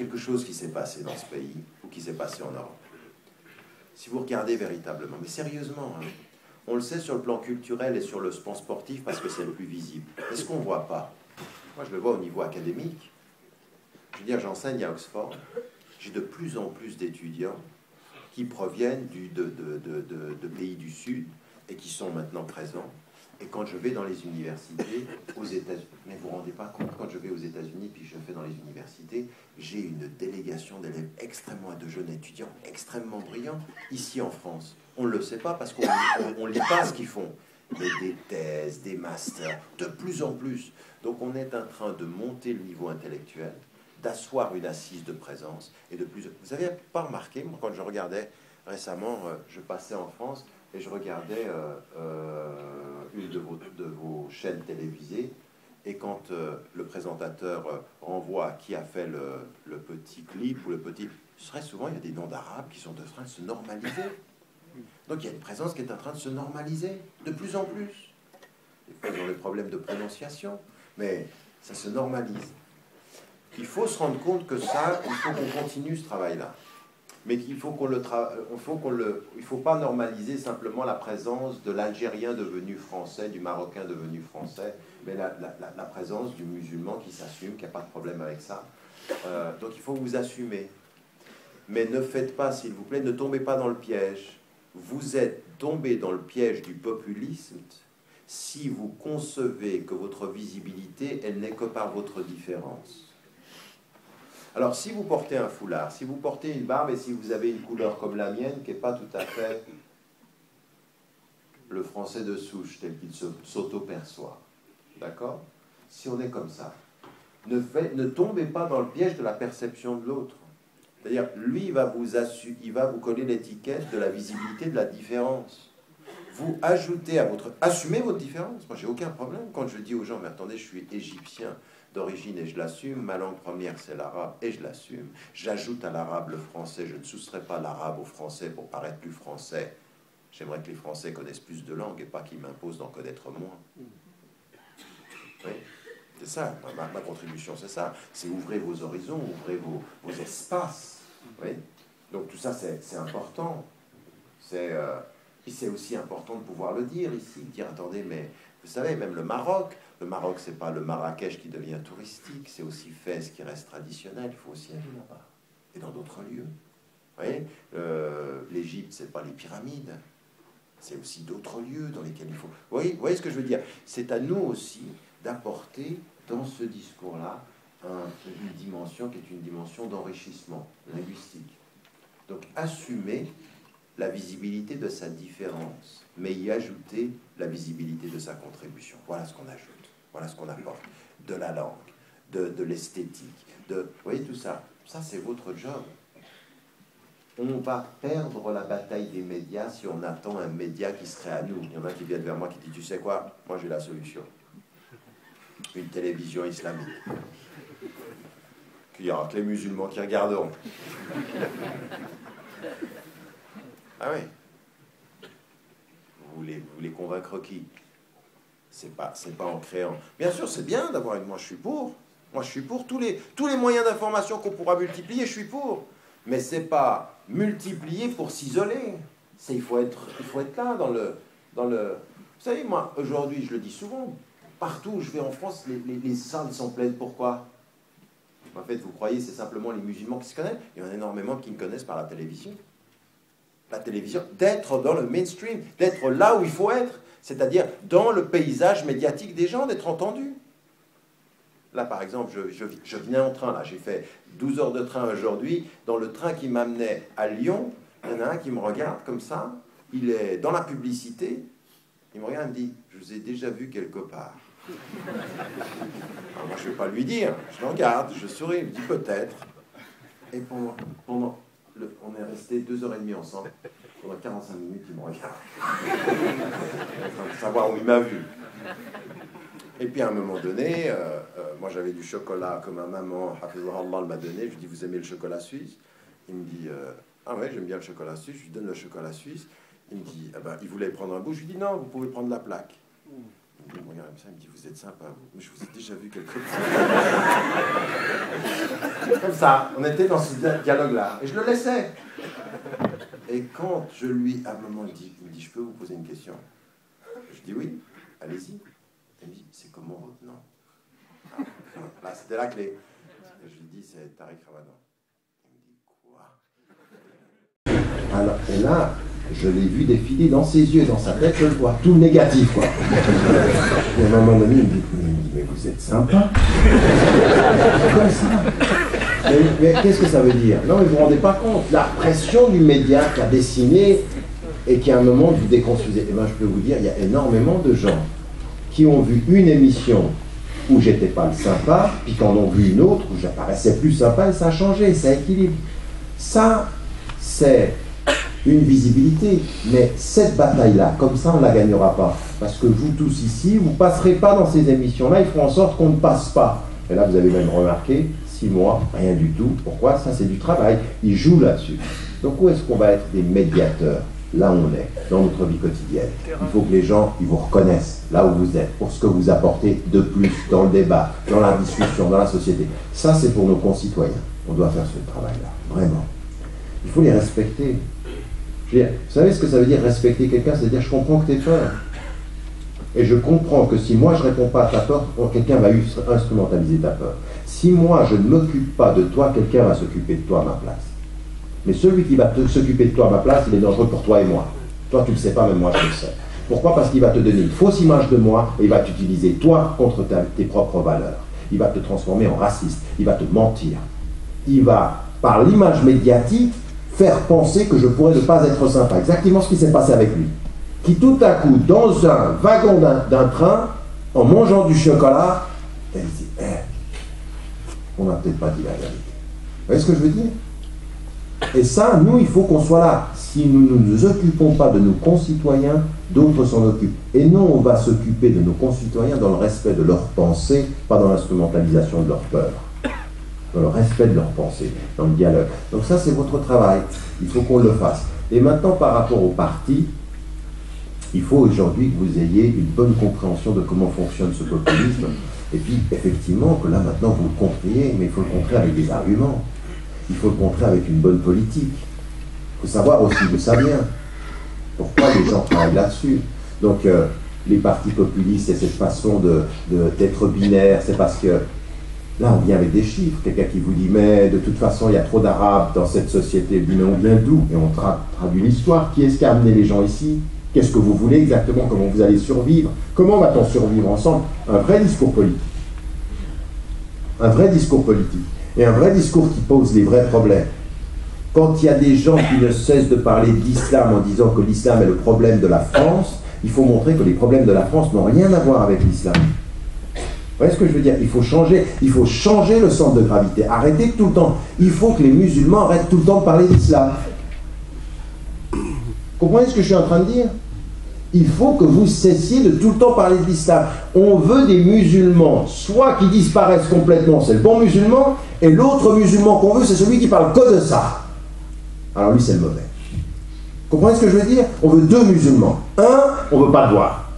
quelque chose qui s'est passé dans ce pays, ou qui s'est passé en Europe. Si vous regardez véritablement, mais sérieusement, hein, on le sait sur le plan culturel et sur le plan sportif parce que c'est le plus visible. Mais ce qu'on ne voit pas, moi je le vois au niveau académique, je veux dire, j'enseigne à Oxford, j'ai de plus en plus d'étudiants qui proviennent de pays du Sud et qui sont maintenant présents. Et quand je vais dans les universités aux États-Unis, mais vous ne vous rendez pas compte, quand je vais aux États-Unis puis je fais dans les universités, j'ai une délégation d'élèves extrêmement, de jeunes étudiants extrêmement brillants. Ici en France, on ne le sait pas parce qu'on ne lit pas ce qu'ils font. Mais des thèses, des masters, de plus en plus. Donc on est en train de monter le niveau intellectuel, d'asseoir une assise de présence et de plus. Vous n'avez pas remarqué, moi quand je regardais récemment, je passais en France et je regardais une de vos chaînes télévisées, et quand le présentateur renvoie à qui a fait le petit clip ou le petit, très souvent il y a des noms d'arabes qui sont en train de se normaliser. Donc il y a une présence qui est en train de se normaliser de plus en plus. Des fois ils ont des problèmes de prononciation, mais ça se normalise. Il faut se rendre compte que ça, il faut qu'on continue ce travail-là. Mais qu'il faut qu'on il faut pas normaliser simplement la présence de l'Algérien devenu français, du Marocain devenu français, mais la présence du musulman qui s'assume, qui n'a pas de problème avec ça. Donc il faut vous assumer. Mais ne faites pas, s'il vous plaît, ne tombez pas dans le piège. Vous êtes tombé dans le piège du populisme si vous concevez que votre visibilité, elle n'est que par votre différence. Alors, si vous portez un foulard, si vous portez une barbe et si vous avez une couleur comme la mienne, qui n'est pas tout à fait le français de souche tel qu'il s'auto-perçoit, d'accord? Si on est comme ça, ne tombez pas dans le piège de la perception de l'autre. C'est-à-dire, lui, il va vous coller l'étiquette de la visibilité de la différence. Vous ajoutez à assumez votre différence. Moi, j'ai aucun problème quand je dis aux gens, mais attendez, je suis égyptien d'origine et je l'assume, ma langue première c'est l'arabe et je l'assume. J'ajoute à l'arabe le français, je ne soustrais pas l'arabe au français pour paraître plus français. J'aimerais que les Français connaissent plus de langues et pas qu'ils m'imposent d'en connaître moins. Oui, c'est ça, ma contribution c'est ça, c'est ouvrir vos horizons, ouvrir vos espaces. Oui. Donc tout ça c'est important. Et c'est aussi important de pouvoir le dire ici, dire attendez, mais vous savez, même le Maroc, c'est pas le Marrakech qui devient touristique, c'est aussi Fès qui reste traditionnel, il faut aussi aller là-bas. Et dans d'autres lieux. Vous voyez, l'Égypte, c'est pas les pyramides, c'est aussi d'autres lieux dans lesquels il faut... Vous voyez ce que je veux dire? C'est à nous aussi d'apporter dans ce discours-là une dimension qui est une dimension d'enrichissement linguistique. Donc assumer la visibilité de sa différence, mais y ajouter la visibilité de sa contribution. Voilà ce qu'on ajoute, voilà ce qu'on apporte. De la langue, de l'esthétique, vous voyez tout ça. Ça, c'est votre job. On va perdre la bataille des médias si on attend un média qui serait à nous. Il y en a qui viennent vers moi qui disent, tu sais quoi, moi j'ai la solution. Une télévision islamique. Il y aura que les musulmans qui regarderont. Ah oui. Vous voulez convaincre qui? C'est pas en créant. Bien sûr, c'est bien d'avoir une... Moi, je suis pour. Moi, je suis pour tous les moyens d'information qu'on pourra multiplier, je suis pour. Mais c'est pas multiplier pour s'isoler. Il faut être là dans le... Vous savez, moi, aujourd'hui, je le dis souvent, partout où je vais en France, les salles sont pleines. Pourquoi? En fait, vous croyez c'est simplement les musulmans qui se connaissent? Il y en a énormément qui me connaissent par la télévision. La télévision, d'être dans le mainstream, d'être là où il faut être, c'est-à-dire dans le paysage médiatique des gens, d'être entendu. Là, par exemple, je venais en train, là, j'ai fait 12 heures de train aujourd'hui. Dans le train qui m'amenait à Lyon, il y en a un qui me regarde comme ça, il est dans la publicité, il me regarde et me dit, je vous ai déjà vu quelque part. Alors moi, je ne vais pas lui dire, je le regarde, je souris, il me dit peut-être. Et on est resté 2h30 ensemble. Pendant 45 minutes, il me regarde. En train de savoir où il m'a vu. Et puis à un moment donné, moi j'avais du chocolat que ma maman, Hafizullah, elle m'a donné. Je lui dis, vous aimez le chocolat suisse? Il me dit, ah ouais, j'aime bien le chocolat suisse. Je lui donne le chocolat suisse. Il me dit, ah ben, il voulait prendre un bout. Je lui dis, non, vous pouvez prendre la plaque. Il me regarde comme ça, il me dit, vous êtes sympa, vous. Mais je vous ai déjà vu quelque part. Comme ça, on était dans ce dialogue-là. Et je le laissais. Et quand je lui, à un moment, il me dit, je peux vous poser une question? Je dis oui, allez-y. Il me dit, c'est comment votre nom? Là, c'était la clé. Et je lui dis, c'est Tariq Ramadan. Il me dit, quoi? Alors, et là, je l'ai vu défiler dans ses yeux, dans sa tête, je le vois, tout le négatif, quoi. Et à un moment donné, il me dit, mais vous êtes sympa. Comme ça. Mais qu'est-ce que ça veut dire? Non, mais vous ne vous rendez pas compte. La pression du média qui a dessiné et qui, à un moment, vous déconstruisait. Eh bien, je peux vous dire, il y a énormément de gens qui ont vu une émission où j'étais pas le sympa, puis qui en ont vu une autre où j'apparaissais plus sympa, et ça a changé, ça équilibre. Ça, c'est une visibilité. Mais cette bataille-là, comme ça, on ne la gagnera pas. Parce que vous tous ici, vous ne passerez pas dans ces émissions-là, ils feront en sorte qu'on ne passe pas. Et là, vous avez même remarqué, 6 mois, rien du tout. Pourquoi? Ça, c'est du travail. Ils jouent là-dessus. Donc, où est-ce qu'on va être des médiateurs? Là où on est, dans notre vie quotidienne. Il faut que les gens, ils vous reconnaissent là où vous êtes, pour ce que vous apportez de plus dans le débat, dans la discussion, dans la société. Ça, c'est pour nos concitoyens. On doit faire ce travail-là, vraiment. Il faut les respecter. Je veux dire, vous savez ce que ça veut dire, respecter quelqu'un? C'est-à-dire, je comprends que tu aies peur. Et je comprends que si moi, je ne réponds pas à ta peur, quelqu'un va instrumentaliser ta peur. Si moi, je ne m'occupe pas de toi, quelqu'un va s'occuper de toi à ma place. Mais celui qui va s'occuper de toi à ma place, il est dangereux pour toi et moi. Toi, tu ne le sais pas, même moi, je le sais. Pourquoi? Parce qu'il va te donner une fausse image de moi et il va t'utiliser, toi, contre tes propres valeurs. Il va te transformer en raciste. Il va te mentir. Il va, par l'image médiatique, faire penser que je pourrais ne pas être sympa. Exactement ce qui s'est passé avec lui. Qui, tout à coup, dans un wagon d'un train, en mangeant du chocolat, elle dit, on n'a peut-être pas dit la vérité. Vous voyez ce que je veux dire? Et ça, nous, il faut qu'on soit là. Si nous ne nous occupons pas de nos concitoyens, d'autres s'en occupent. Et non, on va s'occuper de nos concitoyens dans le respect de leurs pensées, pas dans l'instrumentalisation de leur peur. Dans le respect de leurs pensées, dans le dialogue. Donc ça, c'est votre travail. Il faut qu'on le fasse. Et maintenant, par rapport au parti, il faut aujourd'hui que vous ayez une bonne compréhension de comment fonctionne ce populisme. Et puis, effectivement, que là, maintenant, vous le compreniez, mais il faut le contrer avec des arguments. Il faut le contrer avec une bonne politique. Il faut savoir aussi d'où ça vient. Pourquoi les gens travaillent là-dessus. Donc, les partis populistes et cette façon d'être binaire, c'est parce que là, on vient avec des chiffres. Quelqu'un qui vous dit, mais de toute façon, il y a trop d'Arabes dans cette société. Mais on vient d'où? Et on traduit l'histoire. Qui est-ce qui a amené les gens ici? Qu'est-ce que vous voulez exactement? Comment vous allez survivre? Comment va-t-on survivre ensemble? Un vrai discours politique. Un vrai discours politique. Et un vrai discours qui pose les vrais problèmes. Quand il y a des gens qui ne cessent de parler d'islam en disant que l'islam est le problème de la France, il faut montrer que les problèmes de la France n'ont rien à voir avec l'islam. Vous voyez ce que je veux dire? Il faut changer le centre de gravité. Arrêtez tout le temps. Il faut que les musulmans arrêtent tout le temps de parler d'islam. Vous comprenez ce que je suis en train de dire? Il faut que vous cessiez de tout le temps parler de l'islam. On veut des musulmans, soit qui disparaissent complètement, c'est le bon musulman, et l'autre musulman qu'on veut, c'est celui qui parle que de ça. Alors lui, c'est le mauvais. Vous comprenez ce que je veux dire? On veut 2 musulmans. Un, on ne veut pas te voir.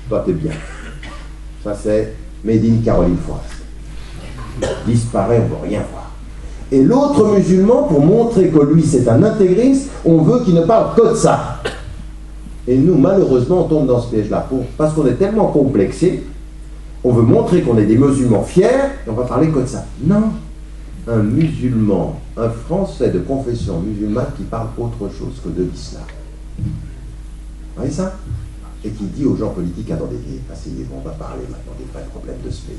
Toi, t'es bien. Ça, c'est Made in Caroline Forest. Disparaît, on ne veut rien voir. Et l'autre musulman, pour montrer que lui, c'est un intégriste, on veut qu'il ne parle que de ça. Et nous, malheureusement, on tombe dans ce piège-là. Parce qu'on est tellement complexé, on veut montrer qu'on est des musulmans fiers, et on va parler que de ça. Non. Un musulman, un Français de confession musulmane qui parle autre chose que de l'islam. Vous voyez ça? Et qui dit aux gens politiques, attendez, asseyez-vous, on va parler maintenant des vrais problèmes de ce pays.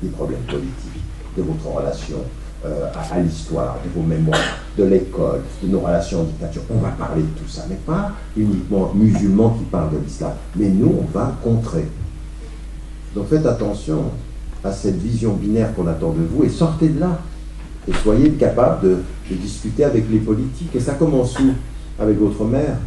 Des problèmes politiques, de votre relation à l'histoire, de vos mémoires, de l'école, de nos relations en dictature. On va parler de tout ça, mais pas uniquement musulmans qui parlent de l'islam. Mais nous, on va contrer. Donc faites attention à cette vision binaire qu'on attend de vous et sortez de là. Et soyez capables de discuter avec les politiques. Et ça commence où? Avec votre maire.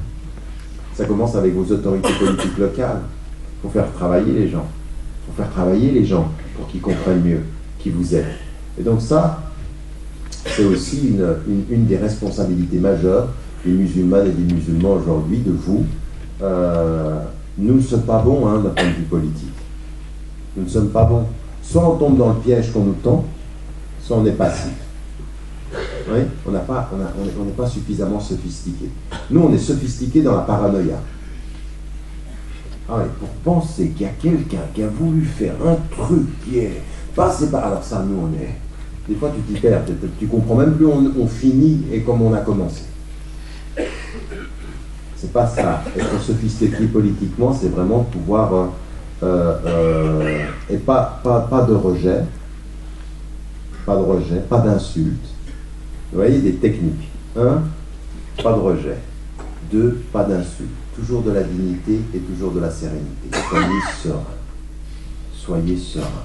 Ça commence avec vos autorités politiques locales. Il faut faire travailler les gens. Il faut faire travailler les gens pour qu'ils comprennent mieux qui vous êtes. Et donc ça, c'est aussi une des responsabilités majeures des musulmanes et des musulmans aujourd'hui, de vous, Nous ne sommes pas bons d'un point de vue politique. Nous ne sommes pas bons. Soit on tombe dans le piège qu'on nous tend, soit on est passif. Oui, on n'est pas suffisamment sophistiqué. Nous, on est sophistiqué dans la paranoïa. Ah oui, pour penser qu'il y a quelqu'un qui a voulu faire un truc qui est passé par... Alors ça, nous, on est... Des fois, tu t'y perds. Tu comprends même plus où on finit et comme on a commencé. C'est pas ça. Être sophistiqué politiquement, c'est vraiment pouvoir... et pas de rejet. Pas de rejet, pas d'insulte. Vous voyez, des techniques. 1, pas de rejet. 2, pas d'insulte. Toujours de la dignité et toujours de la sérénité. Soyez serein. Soyez serein.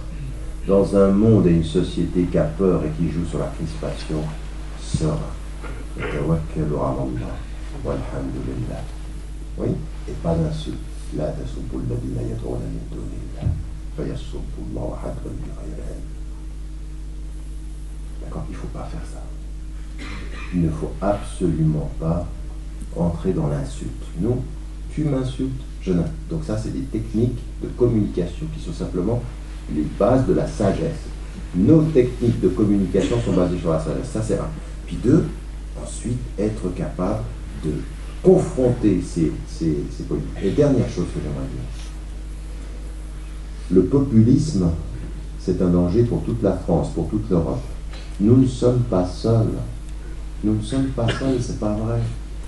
Dans un monde et une société qui a peur et qui joue sur la crispation, serein. Tawakkalu ala Allah. Walhamdulillah. Oui, et pas d'insulte. La tasubbu alladhina yad'una min dunillah. Fayasubbu Allah adwan bighayri ilm. D'accord, il ne faut pas faire ça. Il ne faut absolument pas entrer dans l'insulte. Non, tu m'insultes, je n'insulte. Donc ça, c'est des techniques de communication qui sont simplement les bases de la sagesse. Nos techniques de communication sont basées sur la sagesse. Ça, c'est un. Puis 2, ensuite, être capable de confronter ces politiques. Et dernière chose que j'aimerais dire. Le populisme, c'est un danger pour toute la France, pour toute l'Europe. Nous ne sommes pas seuls. Nous ne sommes pas seuls, c'est pas vrai.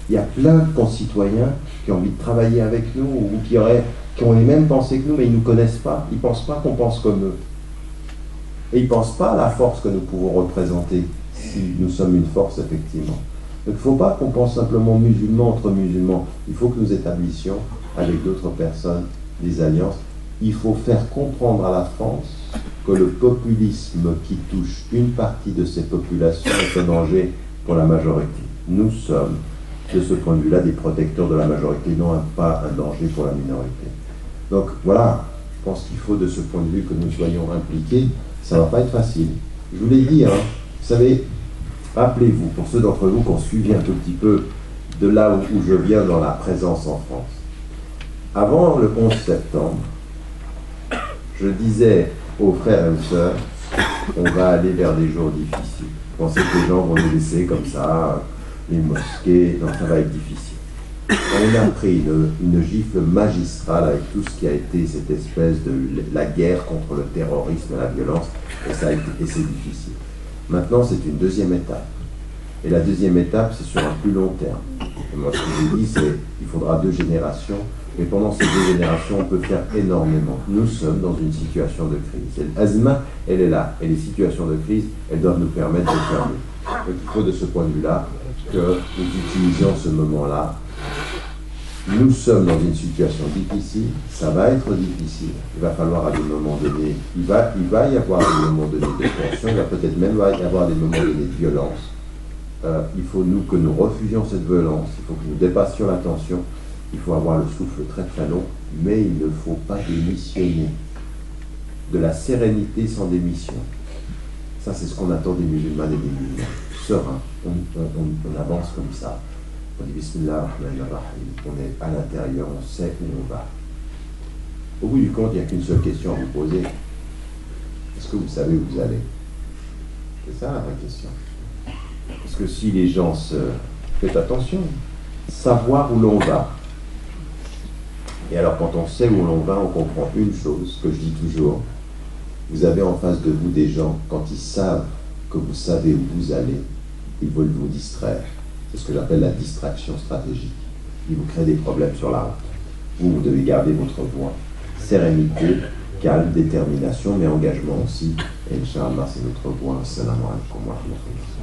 Il y a plein de concitoyens qui ont envie de travailler avec nous ou qui ont les mêmes pensées que nous, mais ils ne nous connaissent pas. Ils ne pensent pas qu'on pense comme eux. Et ils ne pensent pas à la force que nous pouvons représenter si nous sommes une force, effectivement. Donc il ne faut pas qu'on pense simplement musulmans entre musulmans. Il faut que nous établissions avec d'autres personnes des alliances. Il faut faire comprendre à la France que le populisme qui touche une partie de ces populations est un danger pour la majorité. Nous sommes, de ce point de vue-là, des protecteurs de la majorité, non pas un danger pour la minorité. Donc voilà, je pense qu'il faut de ce point de vue que nous soyons impliqués. Ça ne va pas être facile. Je vous l'ai dit, hein, vous savez, rappelez-vous, pour ceux d'entre vous qui ont suivi un tout petit peu de là où je viens dans la présence en France. Avant le 11 septembre, je disais aux frères et aux sœurs, on va aller vers des jours difficiles. Je pensais que les gens vont nous laisser comme ça, les mosquées, non, ça va être difficile. On a pris une gifle magistrale avec tout ce qui a été cette espèce de la guerre contre le terrorisme et la violence, et c'est difficile. Maintenant, c'est une deuxième étape. Et la deuxième étape, c'est sur un plus long terme. Et moi, ce que je dis, c'est qu'il faudra 2 générations. Et pendant ces 2 générations, on peut faire énormément. Nous sommes dans une situation de crise. L'azma, elle est là. Et les situations de crise, elles doivent nous permettre de faire mieux. Donc il faut de ce point de vue-là que nous utilisions ce moment-là. Nous sommes dans une situation difficile. Ça va être difficile. Il va falloir à des moments donnés, il va y avoir des moments donnés de tension. Il va peut-être même y avoir des moments donnés de violence. Il faut que nous refusions cette violence. Il faut que nous dépassions la tension. Il faut avoir le souffle très très long, mais il ne faut pas démissionner. De la sérénité sans démission. Ça, c'est ce qu'on attend des musulmans et des musulmans. Serein. On avance comme ça. On dit Bismillah ar-Rahman ar-Rahim. On est à l'intérieur, on sait où on va. Au bout du compte, il n'y a qu'une seule question à vous poser. Est-ce que vous savez où vous allez? C'est ça la vraie question. Parce que si les gens faites attention, savoir où l'on va. Et alors quand on sait où l'on va, on comprend une chose que je dis toujours. Vous avez en face de vous des gens, quand ils savent que vous savez où vous allez, ils veulent vous distraire. C'est ce que j'appelle la distraction stratégique. Ils vous créent des problèmes sur la route. Vous devez garder votre voie. Sérénité, calme, détermination, mais engagement aussi. Et Inch'Allah, c'est notre voie. Assalamu alaikum wa rahmatullah.